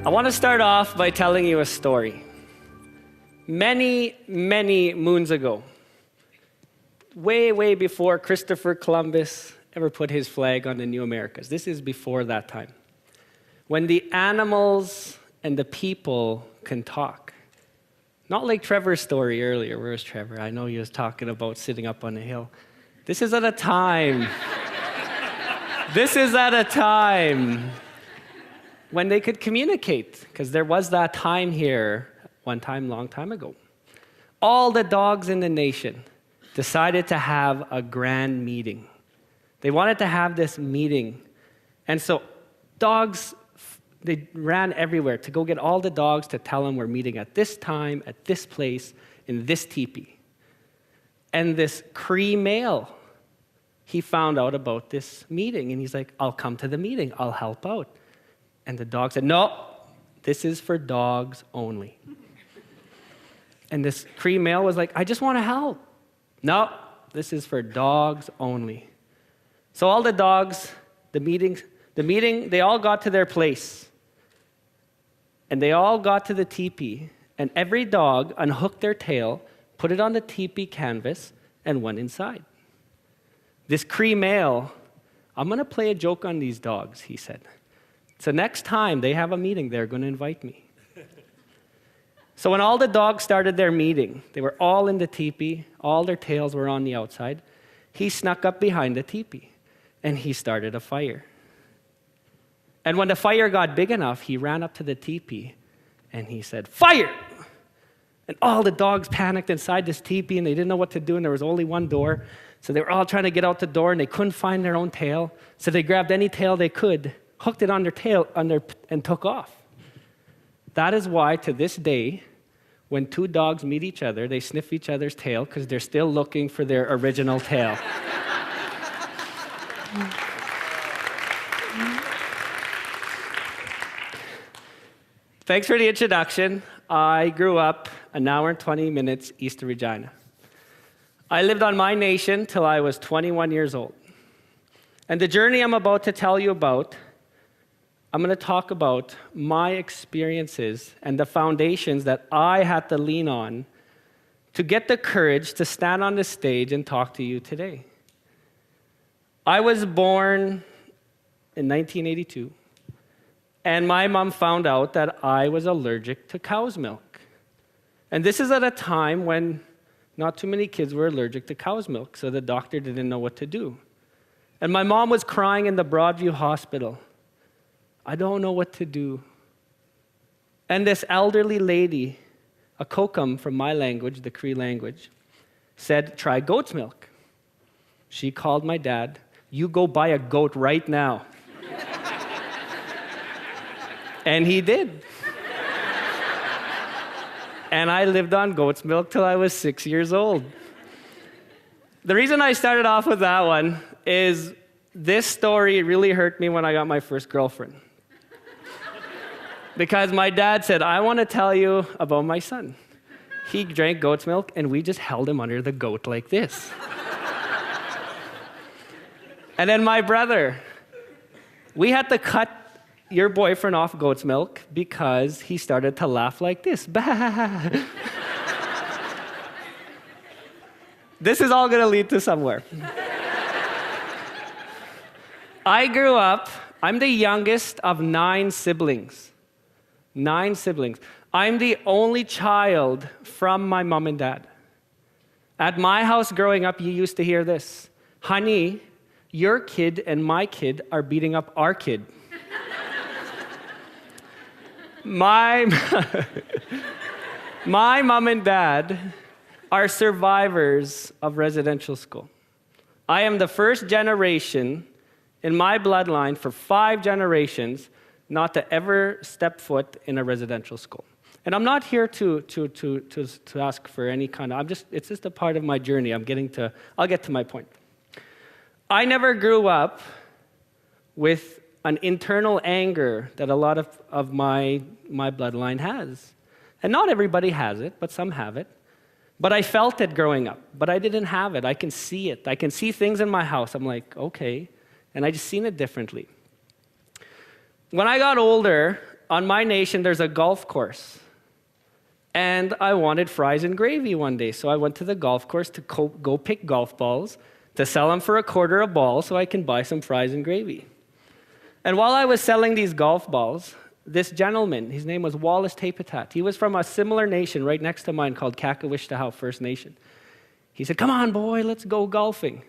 I want to start off by telling you a story. Many, many moons ago, way, way before Christopher Columbus ever put his flag on the New Americas. This is before that time. When the animals and the people can talk. Not like Trevor's story earlier. Where's Trevor? I know he was talking about sitting up on a hill. This is at a time. This is at a time when they could communicate, because there was that time here, one time, long time ago. All the dogs in the nation decided to have a grand meeting. They wanted to have this meeting. And so dogs, they ran everywhere to go get all the dogs to tell them we're meeting at this time, at this place, in this teepee. And this Cree male, he found out about this meeting, and he's like, I'll come to the meeting, I'll help out. And the dog said, no, this is for dogs only. And this Cree male was like, I just want to help. No, this is for dogs only. So all the dogs, the meeting, they all got to their place. And they all got to the teepee, and every dog unhooked their tail, put it on the teepee canvas, and went inside. This Cree male, I'm going to play a joke on these dogs, he said. So next time they have a meeting, they're going to invite me. So when all the dogs started their meeting, they were all in the teepee, all their tails were on the outside. He snuck up behind the teepee, and he started a fire. And when the fire got big enough, he ran up to the teepee, and he said, fire! And all the dogs panicked inside this teepee, and they didn't know what to do, and there was only one door. So they were all trying to get out the door, and they couldn't find their own tail. So they grabbed any tail they could, hooked it on their tail, and took off. That is why, to this day, when two dogs meet each other, they sniff each other's tail because they're still looking for their original tail. Thanks for the introduction. I grew up an hour and 20 minutes east of Regina. I lived on my nation till I was 21 years old. And the journey I'm about to tell you about, I'm going to talk about my experiences and the foundations that I had to lean on to get the courage to stand on the stage and talk to you today. I was born in 1982, and my mom found out that I was allergic to cow's milk. And this is at a time when not too many kids were allergic to cow's milk, so the doctor didn't know what to do. And my mom was crying in the Broadview Hospital. I don't know what to do. And this elderly lady, a kokum from my language, the Cree language, said, try goat's milk. She called my dad, you go buy a goat right now. And he did. And I lived on goat's milk till I was 6 years old. The reason I started off with that one is this story really hurt me when I got my first girlfriend. Because my dad said, I want to tell you about my son. He drank goat's milk, and we just held him under the goat like this. And then my brother, we had to cut your boyfriend off goat's milk because he started to laugh like this. Bah. This is all going to lead to somewhere. I grew up, I'm the youngest of 9 siblings. 9 siblings. I'm the only child from my mom and dad. At my house growing up, you used to hear this. Honey, your kid and my kid are beating up our kid. My mom and dad are survivors of residential school. I am the first generation in my bloodline for 5 generations not to ever step foot in a residential school. And I'm not here to ask for any kind of, it's just a part of my journey. I'll get to my point. I never grew up with an internal anger that a lot of my bloodline has. And not everybody has it, but some have it. But I felt it growing up, but I didn't have it. I can see it. I can see things in my house. I'm like, okay. And I just seen it differently. When I got older, on my nation, there's a golf course. And I wanted fries and gravy one day, so I went to the golf course to go pick golf balls, to sell them for $0.25 a ball so I can buy some fries and gravy. And while I was selling these golf balls, this gentleman, his name was Wallace Tapetat, he was from a similar nation right next to mine called Cowessess First Nation. He said, "Come on, boy, let's go golfing."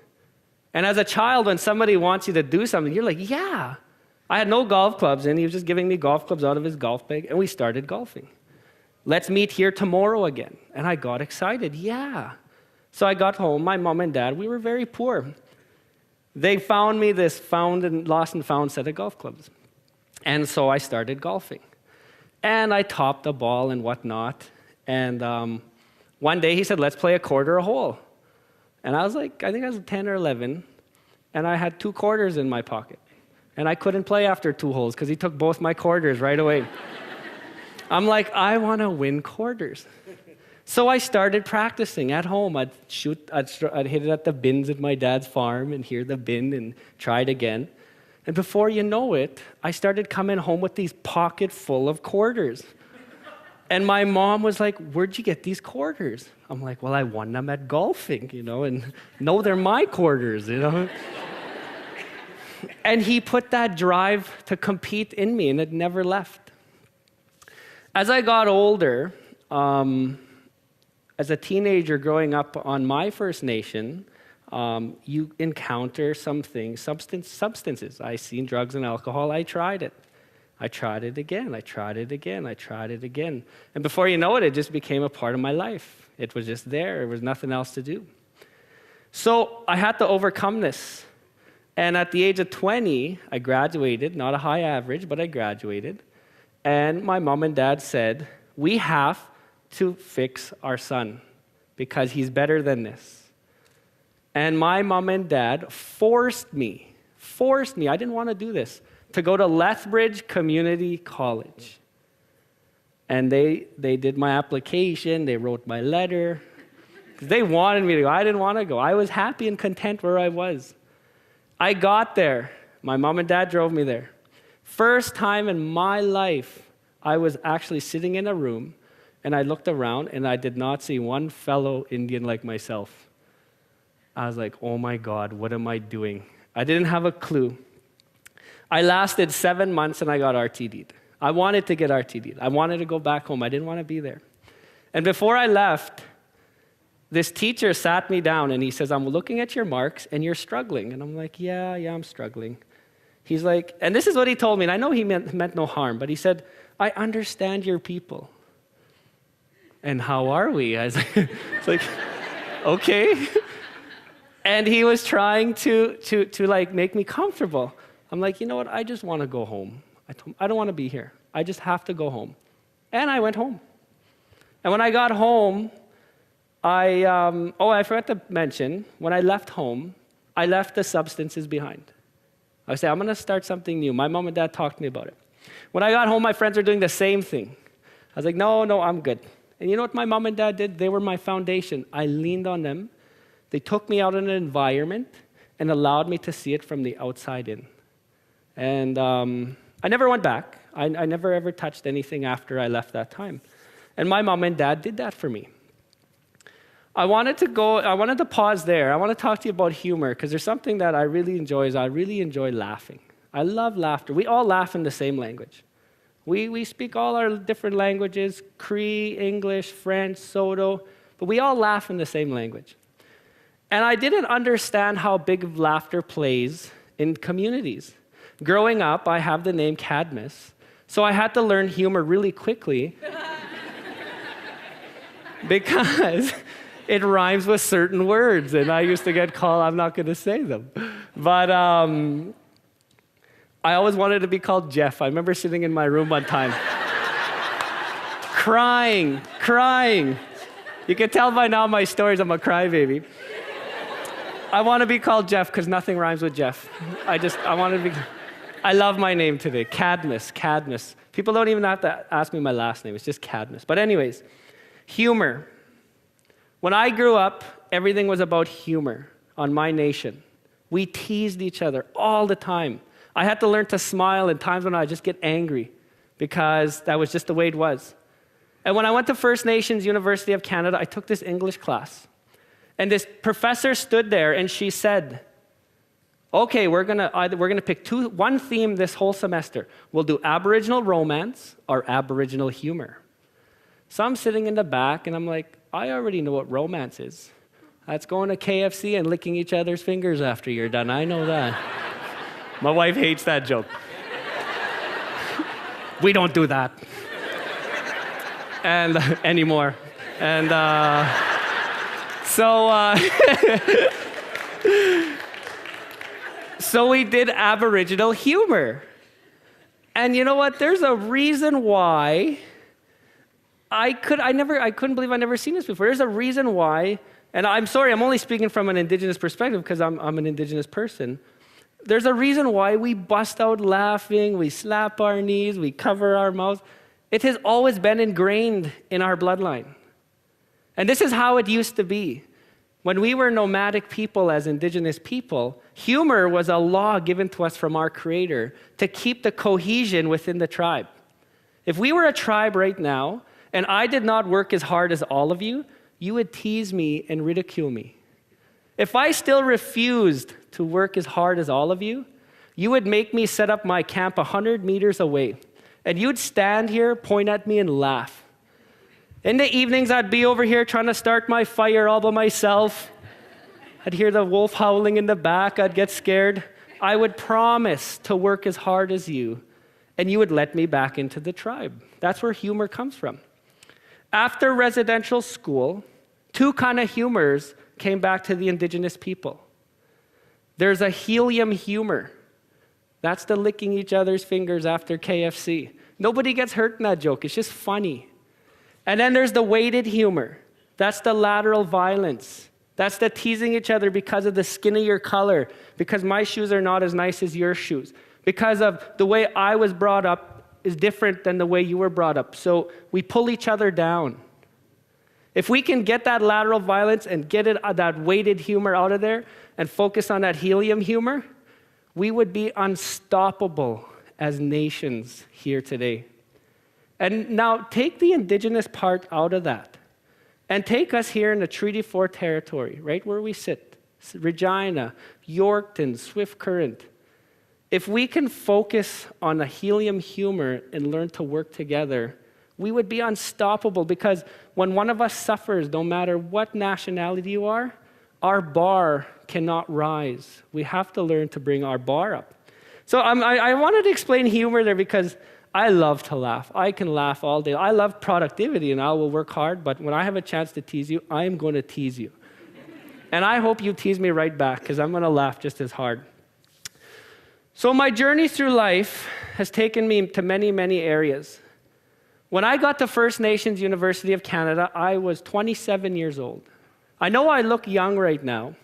And as a child, when somebody wants you to do something, you're like, yeah. I had no golf clubs, and he was just giving me golf clubs out of his golf bag, and we started golfing. "Let's meet here tomorrow again." And I got excited, yeah. So I got home, my mom and dad, we were very poor. They found me this lost and found set of golf clubs. And so I started golfing. And I topped the ball and whatnot. And one day he said, "Let's play $0.25 a hole." And I was like, I think I was 10 or 11. And I had 2 quarters in my pocket. And I couldn't play after 2 holes because he took both my quarters right away. I'm like, I want to win quarters. So I started practicing at home. I'd hit it at the bins at my dad's farm and hear the bin and try it again. And before you know it, I started coming home with these pocket full of quarters. And my mom was like, "Where'd you get these quarters?" I'm like, "Well, I won them at golfing, and no, they're my quarters, And he put that drive to compete in me, and it never left. As I got older, as a teenager growing up on my First Nation, you encounter some things, substances. I seen drugs and alcohol, I tried it. I tried it again, I tried it again, I tried it again. And before you know it, it just became a part of my life. It was just there, there was nothing else to do. So I had to overcome this. And at the age of 20, I graduated, not a high average, but I graduated. And my mom and dad said, "We have to fix our son because he's better than this." And my mom and dad forced me, I didn't want to do this, to go to Lethbridge Community College. And they did my application, they wrote my letter. They wanted me to go, I didn't want to go. I was happy and content where I was. I got there, my mom and dad drove me there. First time in my life, I was actually sitting in a room and I looked around and I did not see one fellow Indian like myself. I was like, oh my God, what am I doing? I didn't have a clue. I lasted 7 months and I got RTD'd. I wanted to get RTD'd. I wanted to go back home. I didn't want to be there. And before I left, this teacher sat me down and he says, "I'm looking at your marks and you're struggling." And I'm like, yeah, I'm struggling. He's like, and this is what he told me, and I know he meant no harm, but he said, "I understand your people." And how are we? I was like, it's like, okay. And he was trying to like make me comfortable. I'm like, you know what? I just want to go home. I told him, I don't want to be here. I just have to go home. And I went home. And when I got home, I forgot to mention, when I left home, I left the substances behind. I said, I'm going to start something new. My mom and dad talked to me about it. When I got home, my friends were doing the same thing. I was like, no, I'm good. And you know what my mom and dad did? They were my foundation. I leaned on them. They took me out in an environment and allowed me to see it from the outside in. And I never went back. I never ever touched anything after I left that time. And my mom and dad did that for me. I wanted to pause there. I want to talk to you about humor, because there's something that I really enjoy, is I really enjoy laughing. I love laughter. We all laugh in the same language. We speak all our different languages, Cree, English, French, Saulteaux, but we all laugh in the same language. And I didn't understand how big of laughter plays in communities. Growing up, I have the name Cadmus, so I had to learn humor really quickly because it rhymes with certain words, and I used to get called, I'm not going to say them. But I always wanted to be called Jeff. I remember sitting in my room one time, crying. You can tell by now my stories, I'm a crybaby. I want to be called Jeff because nothing rhymes with Jeff. I love my name today, Cadmus. People don't even have to ask me my last name, it's just Cadmus. But anyways, humor. When I grew up, everything was about humor on my nation. We teased each other all the time. I had to learn to smile in times when I just get angry because that was just the way it was. And when I went to First Nations University of Canada, I took this English class. And this professor stood there and she said, okay, we're gonna pick one theme this whole semester. We'll do Aboriginal romance or Aboriginal humor. So I'm sitting in the back and I'm like, I already know what romance is. That's going to KFC and licking each other's fingers after you're done. I know that. My wife hates that joke. We don't do that. And anymore. And so we did Aboriginal humor. And you know what? There's a reason why I couldn't believe I'd never seen this before. There's a reason why, and I'm sorry, I'm only speaking from an Indigenous perspective because I'm an Indigenous person. There's a reason why we bust out laughing, we slap our knees, we cover our mouths. It has always been ingrained in our bloodline. And this is how it used to be. When we were nomadic people as Indigenous people, humor was a law given to us from our Creator to keep the cohesion within the tribe. If we were a tribe right now, and I did not work as hard as all of you, you would tease me and ridicule me. If I still refused to work as hard as all of you, you would make me set up my camp 100 meters away. And you'd stand here, point at me, and laugh. In the evenings, I'd be over here trying to start my fire all by myself. I'd hear the wolf howling in the back. I'd get scared. I would promise to work as hard as you, and you would let me back into the tribe. That's where humor comes from. After residential school, two kind of humors came back to the Indigenous people. There's a helium humor. That's the licking each other's fingers after KFC. Nobody gets hurt in that joke. It's just funny. And then there's the weighted humor. That's the lateral violence. That's the teasing each other because of the skin of your color, because my shoes are not as nice as your shoes, because of the way I was brought up is different than the way you were brought up. So we pull each other down. If we can get that lateral violence and get that weighted humor out of there and focus on that helium humor, we would be unstoppable as nations here today. And now take the Indigenous part out of that and take us here in the Treaty 4 territory, right where we sit, Regina, Yorkton, Swift Current. If we can focus on the helium humor and learn to work together, we would be unstoppable, because when one of us suffers, no matter what nationality you are, our bar cannot rise. We have to learn to bring our bar up. So I wanted to explain humor there because I love to laugh. I can laugh all day. I love productivity and I will work hard, but when I have a chance to tease you, I am going to tease you. And I hope you tease me right back, because I'm going to laugh just as hard. So my journey through life has taken me to many, many areas. When I got to First Nations University of Canada, I was 27 years old. I know I look young right now.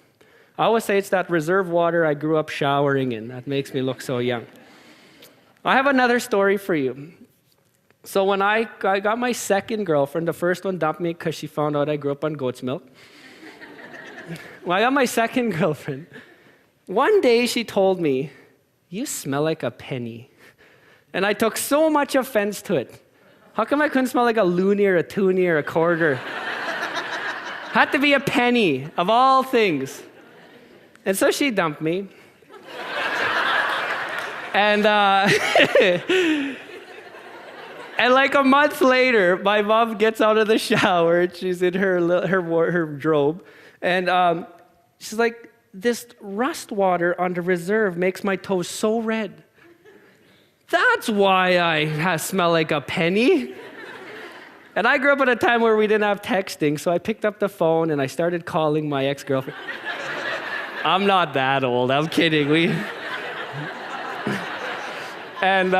I always say it's that reserve water I grew up showering in that makes me look so young. I have another story for you. So when I got my second girlfriend, the first one dumped me because she found out I grew up on goat's milk. When I got my second girlfriend, one day she told me, "You smell like a penny." And I took so much offense to it. How come I couldn't smell like a loonie or a toonie or a quarter? Had to be a penny, of all things. And so she dumped me. And and like a month later, my mom gets out of the shower, and she's in her robe, and she's like, "This rust water on the reserve makes my toes so red. That's why I smell like a penny." And I grew up at a time where we didn't have texting, so I picked up the phone and I started calling my ex-girlfriend. I'm not that old, I'm kidding. And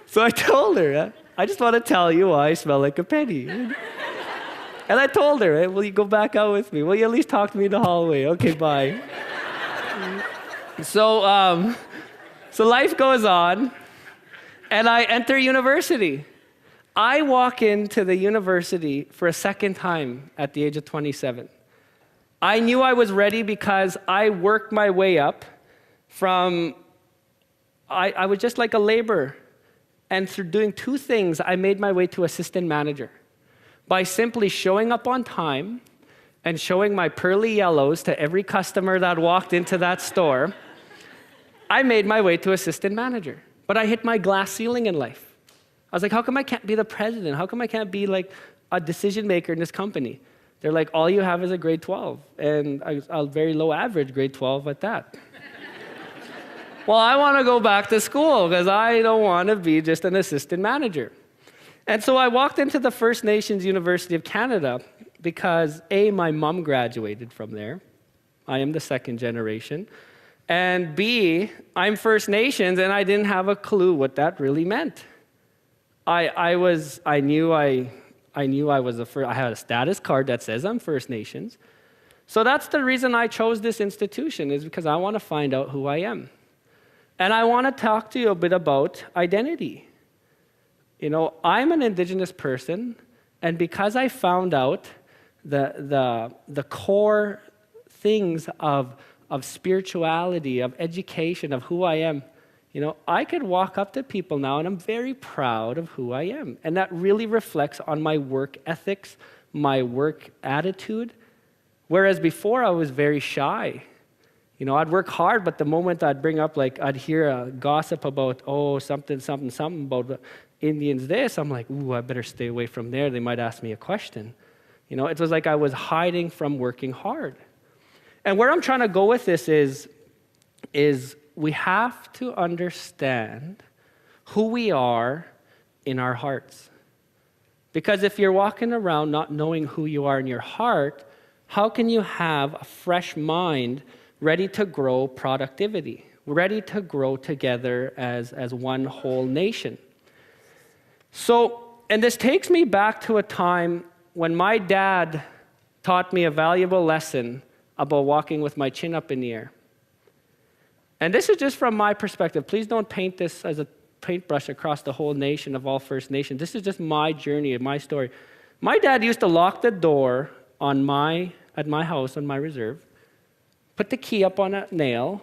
so I told her, "I just want to tell you why I smell like a penny." And I told her, "Will you go back out with me? Will you at least talk to me in the hallway? Okay, bye." So life goes on, and I enter university. I walk into the university for a second time at the age of 27. I knew I was ready because I worked my way up from, I was just like a laborer. And through doing two things, I made my way to assistant manager. By simply showing up on time and showing my pearly yellows to every customer that walked into that store, I made my way to assistant manager. But I hit my glass ceiling in life. I was like, how come I can't be the president? How come I can't be like a decision maker in this company? They're like, all you have is a grade 12, and a very low average grade 12 at that. Well, I want to go back to school because I don't want to be just an assistant manager. And so I walked into the First Nations University of Canada because A, my mom graduated from there. I am the second generation. And B, I'm First Nations, and I didn't have a clue what that really meant. I knew I had a status card that says I'm First Nations. So that's the reason I chose this institution, is because I want to find out who I am. And I want to talk to you a bit about identity. You know, I'm an Indigenous person, and because I found out the core things of spirituality, of education, of who I am, you know, I could walk up to people now and I'm very proud of who I am. And that really reflects on my work ethics, my work attitude. Whereas before I was very shy. You know, I'd work hard, but the moment I'd bring up, like, I'd hear a gossip about, something about the Indians this, I'm like, ooh, I better stay away from there. They might ask me a question. You know, it was like I was hiding from working hard. And where I'm trying to go with this is we have to understand who we are in our hearts. Because if you're walking around not knowing who you are in your heart, how can you have a fresh mind ready to grow productivity, ready to grow together as one whole nation? So, and this takes me back to a time when my dad taught me a valuable lesson about walking with my chin up in the air. And this is just from my perspective. Please don't paint this as a paintbrush across the whole nation of all First Nations. This is just my journey and my story. My dad used to lock the door at my house on my reserve, put the key up on a nail,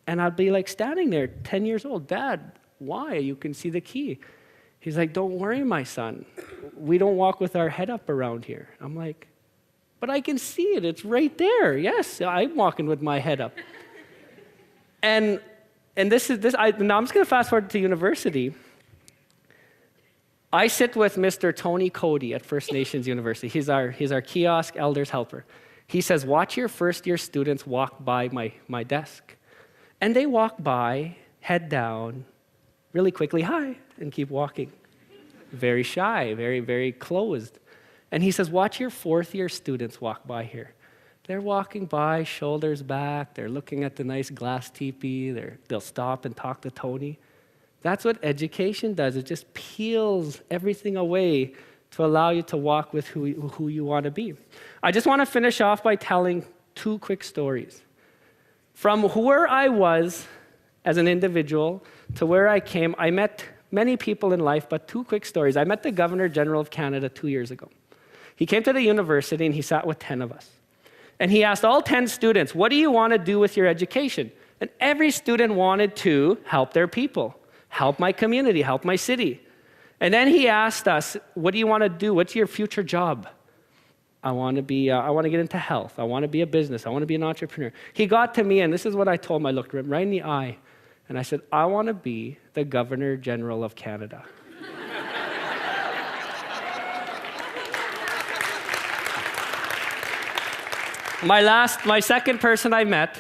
and I'd be like standing there, 10 years old. Dad, why? You can see the key. He's like, don't worry, my son. We don't walk with our head up around here. I'm like, but I can see it. It's right there. Yes, I'm walking with my head up. And now I'm just going to fast forward to university. I sit with Mr. Tony Cody at First Nations University. He's our kiosk elders helper. He says, watch your first-year students walk by my desk. And they walk by, head down, really quickly, hi, and keep walking. Very shy, very, very closed. And he says, watch your fourth-year students walk by here. They're walking by, shoulders back, they're looking at the nice glass teepee, they'll stop and talk to Tony. That's what education does. It just peels everything away to allow you to walk with who you want to be. I just want to finish off by telling two quick stories. From where I was as an individual to where I came, I met many people in life, but two quick stories. I met the Governor General of Canada 2 years ago. He came to the university and he sat with 10 of us. And he asked all 10 students, what do you want to do with your education? And every student wanted to help their people, help my community, help my city. And then he asked us, what do you want to do? What's your future job? I want to get into health. I want to be a business. I want to be an entrepreneur. He got to me, and this is what I told him. I looked him right in the eye, and I said, I want to be the Governor General of Canada. My second person I met,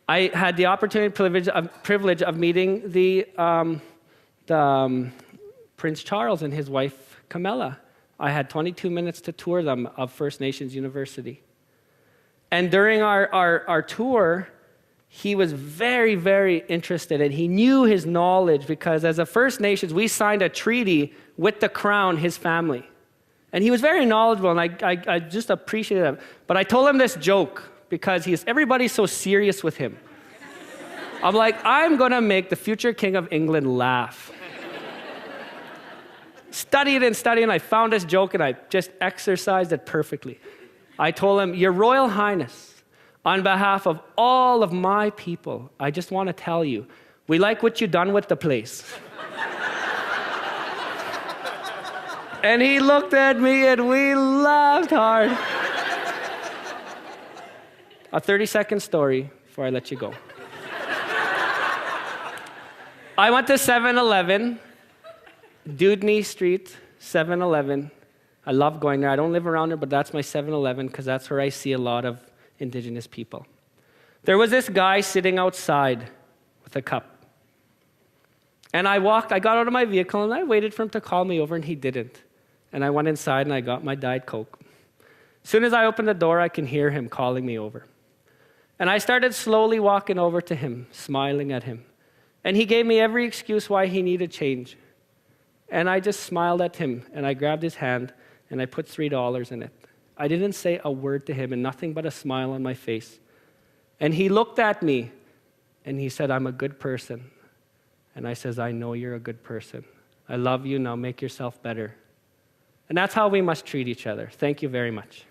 I had the opportunity, privilege of meeting the Prince Charles and his wife, Camilla. I had 22 minutes to tour them of First Nations University. And during our tour, he was very, very interested, and he knew his knowledge because as a First Nations, we signed a treaty with the Crown, his family. And he was very knowledgeable, and I just appreciated him. But I told him this joke because everybody's so serious with him. I'm like, I'm going to make the future King of England laugh. Studied and I found this joke, and I just exercised it perfectly. I told him, Your Royal Highness, on behalf of all of my people, I just want to tell you, we like what you've done with the place. And he looked at me and we laughed hard. A 30-second story before I let you go. I went to 7-Eleven, Dudney Street, 7-Eleven. I love going there. I don't live around there, but that's my 7-Eleven because that's where I see a lot of Indigenous people. There was this guy sitting outside with a cup. And I got out of my vehicle and I waited for him to call me over and he didn't. And I went inside and I got my Diet Coke. As soon as I opened the door, I can hear him calling me over. And I started slowly walking over to him, smiling at him. And he gave me every excuse why he needed change. And I just smiled at him, and I grabbed his hand, and I put $3 in it. I didn't say a word to him, and nothing but a smile on my face. And he looked at me, and he said, "I'm a good person." And I says, "I know you're a good person. I love you, now make yourself better." And that's how we must treat each other. Thank you very much.